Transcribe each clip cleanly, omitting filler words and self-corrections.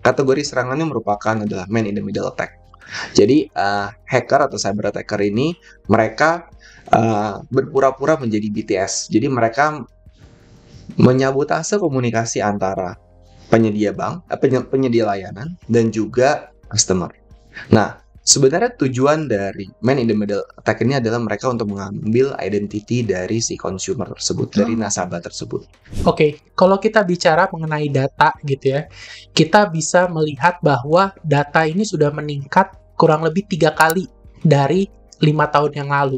Kategori serangannya merupakan adalah man in the middle attack. Jadi hacker atau cyber attacker ini mereka berpura-pura menjadi BTS. Jadi mereka menyabotase komunikasi antara penyedia penyedia layanan dan juga customer. Nah, sebenarnya tujuan dari man in the middle attack ini adalah mereka untuk mengambil identity dari si consumer tersebut, dari nasabah tersebut. Oke, kalau kita bicara mengenai data gitu ya, kita bisa melihat bahwa data ini sudah meningkat kurang lebih 3 kali dari 5 tahun yang lalu.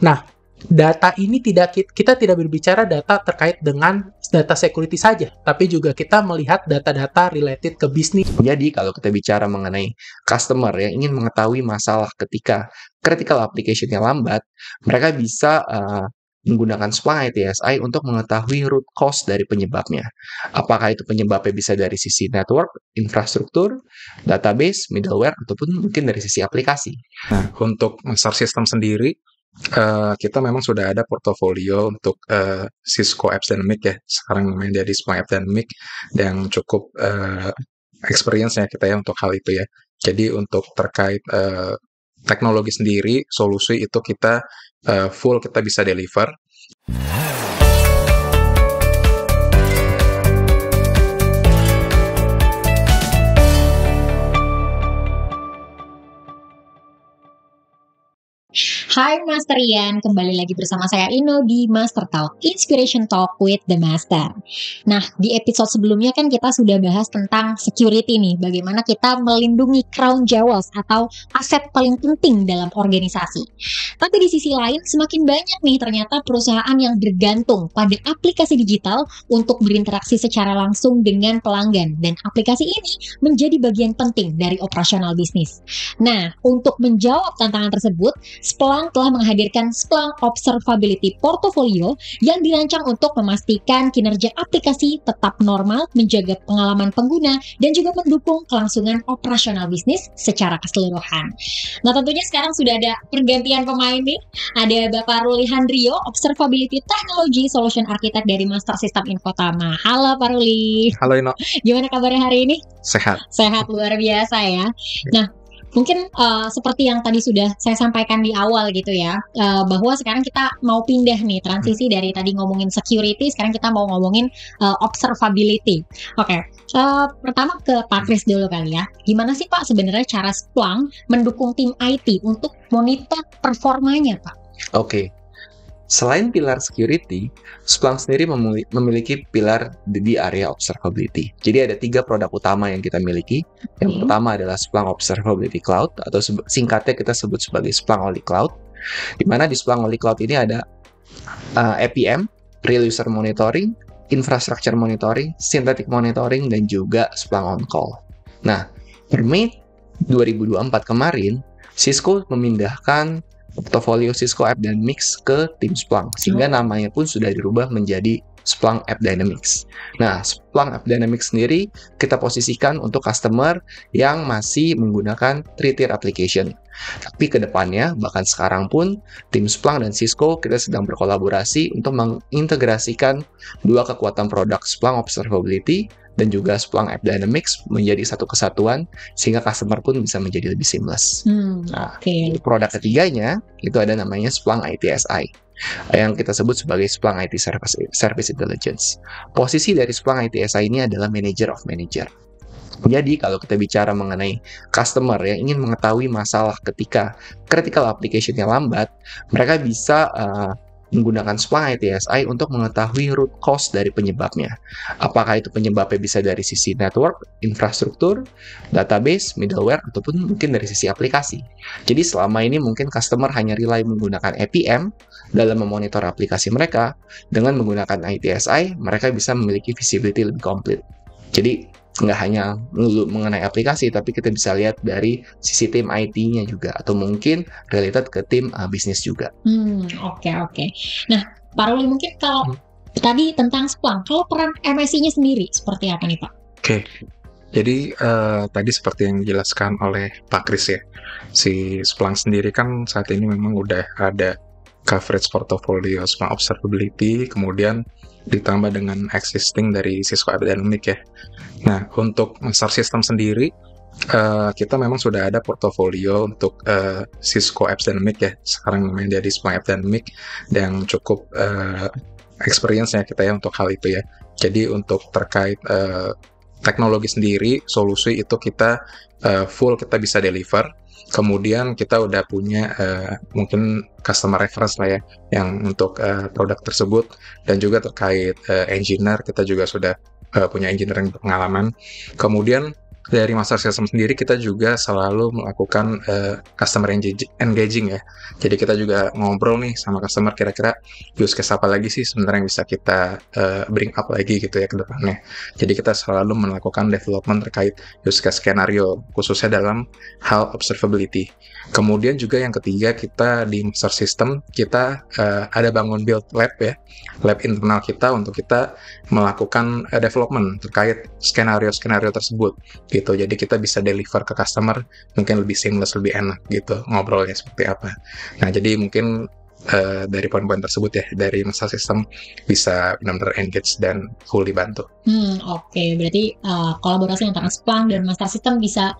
Nah, data ini kita tidak berbicara data terkait dengan data security saja, tapi juga kita melihat data-data related ke bisnis. Jadi kalau kita bicara mengenai customer yang ingin mengetahui masalah ketika critical application-nya lambat, mereka bisa menggunakan Splunk ITSI untuk mengetahui root cause dari penyebabnya. Apakah itu penyebabnya bisa dari sisi network, infrastruktur, database, middleware, ataupun mungkin dari sisi aplikasi. Nah, untuk master system sendiri, kita memang sudah ada portofolio untuk Cisco Apps Dynamic ya. Sekarang namanya jadi Splunk Apps Dynamic yang cukup experience-nya kita ya untuk hal itu ya. Jadi untuk terkait teknologi sendiri, solusi itu kita full kita bisa deliver. Hai Master Ian, kembali lagi bersama saya Ino di Master Talk, Inspiration Talk with the Master. Nah, di episode sebelumnya kan kita sudah bahas tentang security nih, bagaimana kita melindungi crown jewels atau aset paling penting dalam organisasi. Tapi di sisi lain, semakin banyak nih ternyata perusahaan yang bergantung pada aplikasi digital untuk berinteraksi secara langsung dengan pelanggan, dan aplikasi ini menjadi bagian penting dari operasional bisnis. Nah, untuk menjawab tantangan tersebut, Splunk telah menghadirkan Splunk Observability Portfolio yang dirancang untuk memastikan kinerja aplikasi tetap normal, menjaga pengalaman pengguna, dan juga mendukung kelangsungan operasional bisnis secara keseluruhan. Nah, tentunya sekarang sudah ada pergantian pemain nih. Ada Bapak Ruli Handrio, Observability Technology Solution Architect dari Master System Infotama. Halo Pak Ruli. Halo Ino. Gimana kabarnya hari ini? Sehat. Sehat, luar biasa ya. Nah, mungkin seperti yang tadi sudah saya sampaikan di awal gitu ya, bahwa sekarang kita mau pindah nih, transisi dari tadi ngomongin security, sekarang kita mau ngomongin observability. Oke, pertama ke Pak Kris dulu kali ya. Gimana sih Pak sebenarnya cara Splunk mendukung tim IT untuk monitor performanya Pak? Oke. Selain pilar security, Splunk sendiri memiliki pilar di area observability. Jadi ada 3 produk utama yang kita miliki. Yang pertama adalah Splunk Observability Cloud, atau singkatnya kita sebut sebagai Splunk Only Cloud. Di mana di Splunk Only Cloud ini ada APM, Real User Monitoring, Infrastructure Monitoring, Synthetic Monitoring, dan juga Splunk On Call. Nah, per Mei 2024 kemarin, Cisco memindahkan portofolio Cisco App Dynamics ke tim Splunk, sehingga namanya pun sudah dirubah menjadi Splunk App Dynamics. Nah, Splunk App Dynamics sendiri kita posisikan untuk customer yang masih menggunakan 3-tier application. Tapi ke depannya, bahkan sekarang pun, tim Splunk dan Cisco kita sedang berkolaborasi untuk mengintegrasikan 2 kekuatan produk Splunk Observability dan juga Splunk App Dynamics menjadi satu kesatuan, sehingga customer pun bisa menjadi lebih seamless. Produk ketiganya, itu ada namanya Splunk ITSI, yang kita sebut sebagai Splunk IT Service Intelligence. Posisi dari Splunk ITSI ini adalah Manager of Manager. Jadi kalau kita bicara mengenai customer yang ingin mengetahui masalah ketika critical application-nya lambat, mereka bisa menggunakan Splunk ITSI untuk mengetahui root cause dari penyebabnya. Apakah itu penyebabnya bisa dari sisi network, infrastruktur, database, middleware, ataupun mungkin dari sisi aplikasi. Jadi selama ini mungkin customer hanya rely menggunakan APM dalam memonitor aplikasi mereka. Dengan menggunakan ITSI, mereka bisa memiliki visibility lebih komplit. Jadi nggak hanya mengenai aplikasi, tapi kita bisa lihat dari sisi tim IT-nya juga, atau mungkin related ke tim bisnis juga. Oke. Nah, Pak Ruli, mungkin kalau tadi tentang Splunk, kalau peran MSI-nya sendiri seperti apa nih Pak? Oke. Jadi tadi seperti yang dijelaskan oleh Pak Kris ya, si Splunk sendiri kan saat ini memang udah ada coverage portfolio Splunk Observability, kemudian ditambah dengan existing dari Cisco App Dynamics ya. Nah, untuk master system sendiri, kita memang sudah ada portofolio untuk Cisco App Dynamics ya. Sekarang namanya jadi Splunk App Dynamics, dan cukup experience-nya kita ya untuk hal itu ya. Jadi untuk terkait teknologi sendiri, solusi itu kita full kita bisa deliver. Kemudian kita udah punya mungkin customer reference lah ya, yang untuk produk tersebut, dan juga terkait engineer kita juga sudah punya engineering pengalaman. Kemudian dari master system sendiri kita juga selalu melakukan customer engaging ya. Jadi kita juga ngobrol nih sama customer, kira-kira use case apa lagi sih sebenarnya yang bisa kita bring up lagi gitu ya ke depannya. Jadi kita selalu melakukan development terkait use case skenario, khususnya dalam hal observability. Kemudian juga yang ketiga, kita di master system kita ada bangun build lab ya, lab internal kita untuk kita melakukan development terkait skenario-skenario tersebut gitu. Jadi kita bisa deliver ke customer mungkin lebih seamless, lebih enak gitu ngobrolnya seperti apa. Nah, jadi mungkin dari poin-poin tersebut ya, dari master system bisa benar-benar engage dan full dibantu. Oke. Berarti kolaborasi antara Splunk dan master system bisa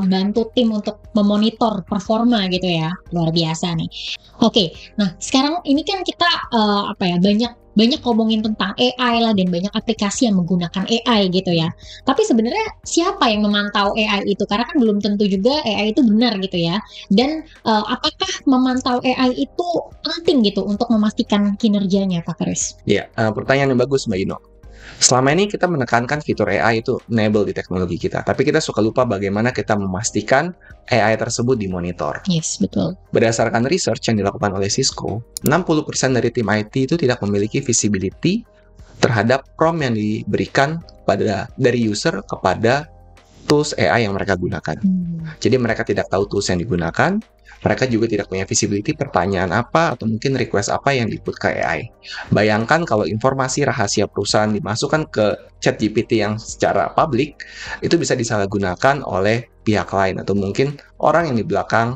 bantu tim untuk memonitor performa gitu ya. Luar biasa nih. Oke. Nah, sekarang ini kan kita banyak ngomongin tentang AI lah, dan banyak aplikasi yang menggunakan AI gitu ya. Tapi sebenarnya siapa yang memantau AI itu? Karena kan belum tentu juga AI itu benar gitu ya. Dan apakah memantau AI itu penting gitu untuk memastikan kinerjanya, Pak Kris? Ya, pertanyaan yang bagus Mbak Ino. Selama ini kita menekankan fitur AI itu enable di teknologi kita, tapi kita suka lupa bagaimana kita memastikan AI tersebut dimonitor. Yes, betul. Berdasarkan research yang dilakukan oleh Cisco, 60% dari tim IT itu tidak memiliki visibility terhadap prompt yang diberikan dari user kepada tools AI yang mereka gunakan. Jadi mereka tidak tahu tools yang digunakan, mereka juga tidak punya visibility pertanyaan apa atau mungkin request apa yang di-put ke AI. Bayangkan kalau informasi rahasia perusahaan dimasukkan ke ChatGPT yang secara publik, itu bisa disalahgunakan oleh pihak lain atau mungkin orang yang di belakang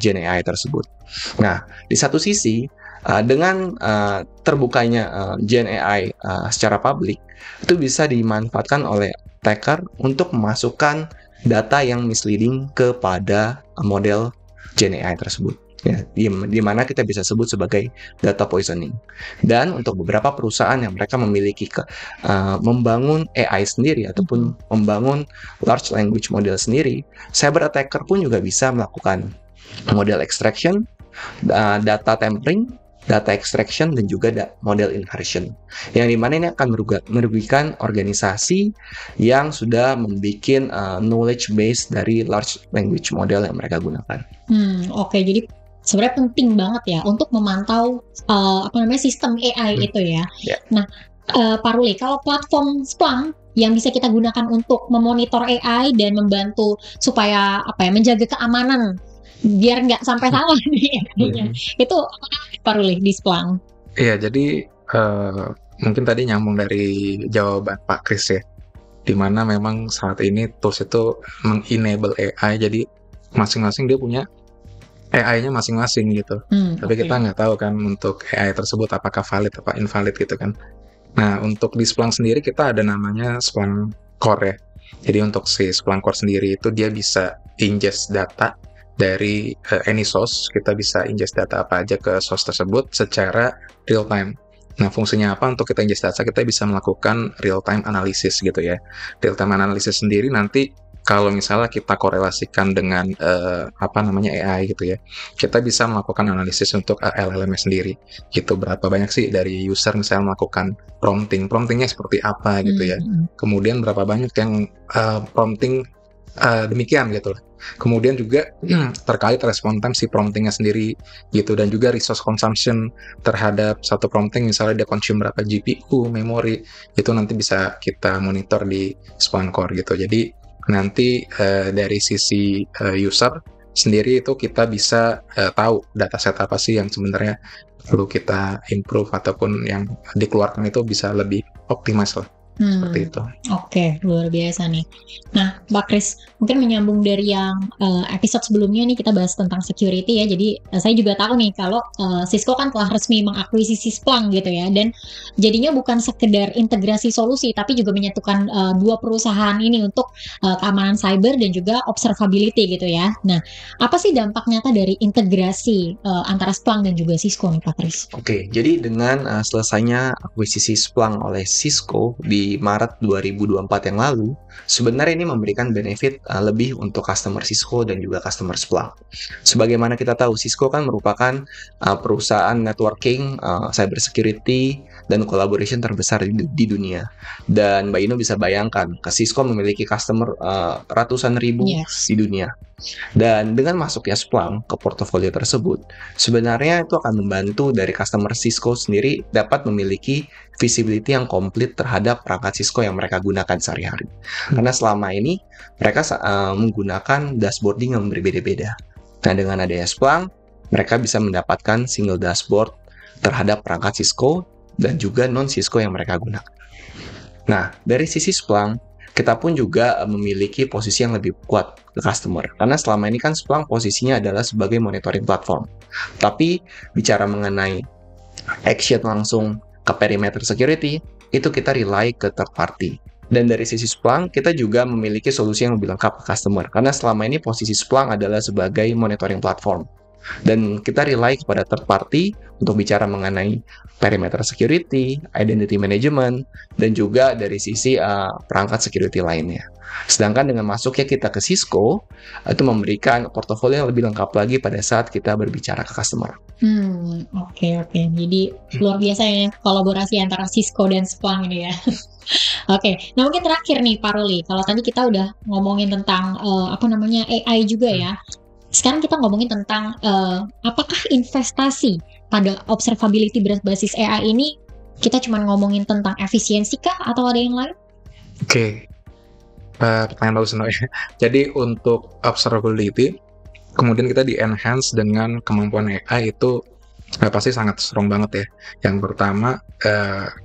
Gen AI tersebut. Nah, di satu sisi, dengan terbukanya Gen AI secara publik, itu bisa dimanfaatkan oleh attacker untuk memasukkan data yang misleading kepada model Gen AI tersebut, ya, di mana kita bisa sebut sebagai data poisoning. Dan untuk beberapa perusahaan yang mereka memiliki membangun AI sendiri ataupun membangun large language model sendiri, cyber attacker pun juga bisa melakukan model extraction, data tampering, data extraction, dan juga model inversion, yang dimana ini akan merugikan organisasi yang sudah membuat knowledge base dari large language model yang mereka gunakan. Oke, jadi sebenarnya penting banget ya untuk memantau sistem AI itu ya. Yeah. Nah, Pak Ruli, kalau platform Splunk yang bisa kita gunakan untuk memonitor AI dan membantu supaya menjaga keamanan biar nggak sampai salah nih AI-nya. Itu Pak Ruli di Splunk. Iya, jadi mungkin tadi nyambung dari jawaban Pak Kris ya, dimana memang saat ini tools itu meng-enable AI, jadi masing-masing dia punya AI-nya masing-masing gitu. Tapi kita nggak tahu kan untuk AI tersebut apakah valid apa invalid gitu kan. Nah, untuk di Splunk sendiri kita ada namanya Splunk Core ya. Jadi untuk si Splunk Core sendiri itu dia bisa ingest data dari any source. Kita bisa ingest data apa aja ke source tersebut secara real time. Nah, fungsinya apa? Untuk kita ingest data, kita bisa melakukan real time analysis gitu ya. Real time analysis sendiri nanti kalau misalnya kita korelasikan dengan AI gitu ya, kita bisa melakukan analisis untuk LLM sendiri gitu. Berapa banyak sih dari user misalnya melakukan promptingnya seperti apa gitu ya. Kemudian berapa banyak yang prompting demikian gitu lah. Kemudian juga terkait respon time si promptingnya sendiri gitu, dan juga resource consumption terhadap satu prompting, misalnya dia consume berapa GPU, memori, itu nanti bisa kita monitor di Splunk Core gitu. Jadi nanti dari sisi user sendiri itu kita bisa tahu dataset apa sih yang sebenarnya perlu kita improve ataupun yang dikeluarkan itu bisa lebih optimize lah. seperti itu. Oke, luar biasa nih. Nah, Mbak Kris, mungkin menyambung dari yang episode sebelumnya nih, kita bahas tentang security ya. Jadi saya juga tahu nih kalau Cisco kan telah resmi mengakuisisi Splunk gitu ya, dan jadinya bukan sekedar integrasi solusi, tapi juga menyatukan dua perusahaan ini untuk keamanan cyber dan juga observability gitu ya. Nah, apa sih dampak nyata dari integrasi antara Splunk dan juga Cisco nih, Pak Kris? Oke, jadi dengan selesainya akuisisi Splunk oleh Cisco di Maret 2024 yang lalu, sebenarnya ini memberikan benefit lebih untuk customer Cisco dan juga customer Splunk. Sebagaimana kita tahu, Cisco kan merupakan perusahaan networking, cyber security, dan collaboration terbesar di dunia. Dan Mbak Ino bisa bayangkan, Cisco memiliki customer ratusan ribu di dunia. Dan dengan masuknya Splunk ke portofolio tersebut, sebenarnya itu akan membantu dari customer Cisco sendiri dapat memiliki visibility yang komplit terhadap perangkat Cisco yang mereka gunakan sehari-hari. Karena selama ini mereka menggunakan dashboarding yang berbeda-beda. Nah, dengan adanya Splunk, mereka bisa mendapatkan single dashboard terhadap perangkat Cisco dan juga non-Cisco yang mereka gunakan. Nah, dari sisi Splunk, kita pun juga memiliki posisi yang lebih kuat ke customer. Karena selama ini kan Splunk posisinya adalah sebagai monitoring platform. Tapi bicara mengenai action langsung ke perimeter security, itu kita rely ke third party. Dan dari sisi Splunk, kita juga memiliki solusi yang lebih lengkap ke customer. Karena selama ini posisi Splunk adalah sebagai monitoring platform. Dan kita rely kepada third party untuk bicara mengenai perimeter security, identity management, dan juga dari sisi perangkat security lainnya. Sedangkan dengan masuknya kita ke Cisco, itu memberikan portofolio yang lebih lengkap lagi pada saat kita berbicara ke customer. Oke. Jadi luar biasa ya kolaborasi antara Cisco dan Splunk ini ya. Oke, nah mungkin terakhir nih Pak Ruli, kalau tadi kita udah ngomongin tentang AI juga ya. Sekarang kita ngomongin tentang apakah investasi pada observability berbasis AI ini kita cuma ngomongin tentang efisiensi kah atau ada yang lain? Oke. Pertanyaan bagus ya. Jadi untuk observability, kemudian kita di-enhance dengan kemampuan AI itu pasti sangat strong banget ya. Yang pertama,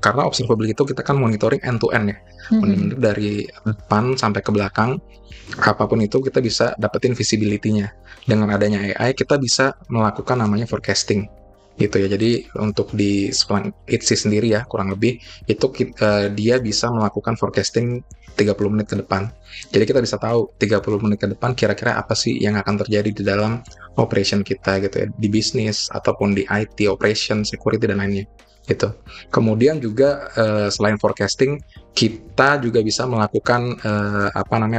karena observability itu kita kan monitoring end-to-end ya. Benar-benar dari depan sampai ke belakang, apapun itu kita bisa dapetin visibility-nya. Dengan adanya AI, kita bisa melakukan namanya forecasting. Gitu ya. Jadi untuk di Splunk ITSI sendiri ya, kurang lebih, itu dia bisa melakukan forecasting 30 menit ke depan. Jadi kita bisa tahu 30 menit ke depan kira-kira apa sih yang akan terjadi di dalam operation kita gitu ya, di bisnis ataupun di IT, operation, security dan lainnya gitu. Kemudian juga selain forecasting, kita juga bisa melakukan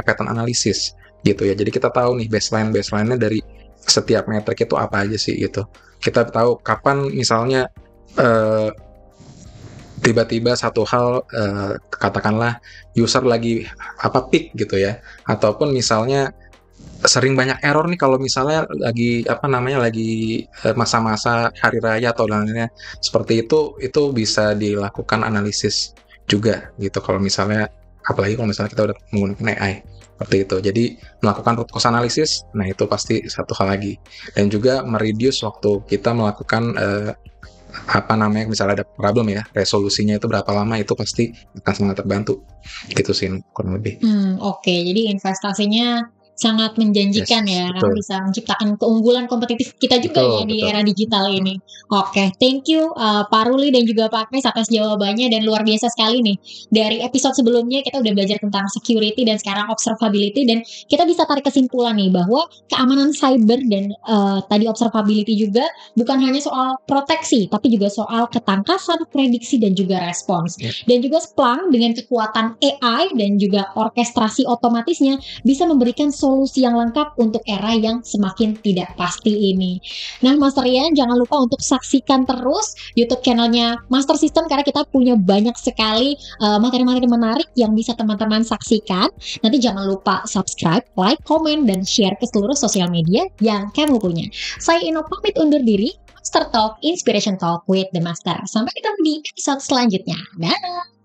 pattern analysis gitu ya. Jadi kita tahu nih baseline-nya dari setiap metrik itu apa aja sih gitu. Kita tahu kapan misalnya tiba-tiba satu hal katakanlah user lagi peak gitu ya, ataupun misalnya sering banyak error nih kalau misalnya lagi masa-masa hari raya atau lainnya seperti itu bisa dilakukan analisis juga gitu kalau misalnya, apalagi kalau misalnya kita udah menggunakan AI seperti itu. Jadi melakukan root cause analysis, nah itu pasti satu hal lagi, dan juga mereduce waktu kita melakukan misalnya ada problem ya, resolusinya itu berapa lama, itu pasti akan sangat terbantu gitu sih kurang lebih. Oke, jadi investasinya sangat menjanjikan ya, karena bisa menciptakan keunggulan kompetitif kita juga di era digital ini. Oke, thank you Pak Ruli dan juga Pak Kris atas jawabannya, dan luar biasa sekali nih. Dari episode sebelumnya kita udah belajar tentang security dan sekarang observability, dan kita bisa tarik kesimpulan nih bahwa keamanan cyber dan tadi observability juga bukan hanya soal proteksi, tapi juga soal ketangkasan, prediksi dan juga respons. Dan juga Splunk dengan kekuatan AI dan juga orkestrasi otomatisnya bisa memberikan solusi yang lengkap untuk era yang semakin tidak pasti ini. Nah, Master Rian, jangan lupa untuk saksikan terus YouTube channelnya Master System, karena kita punya banyak sekali materi-materi menarik yang bisa teman-teman saksikan. Nanti jangan lupa subscribe, like, komen, dan share ke seluruh sosial media yang kamu punya. Saya Ino pamit undur diri. Master Talk, Inspiration Talk with the Master. Sampai ketemu di episode selanjutnya. Dadah!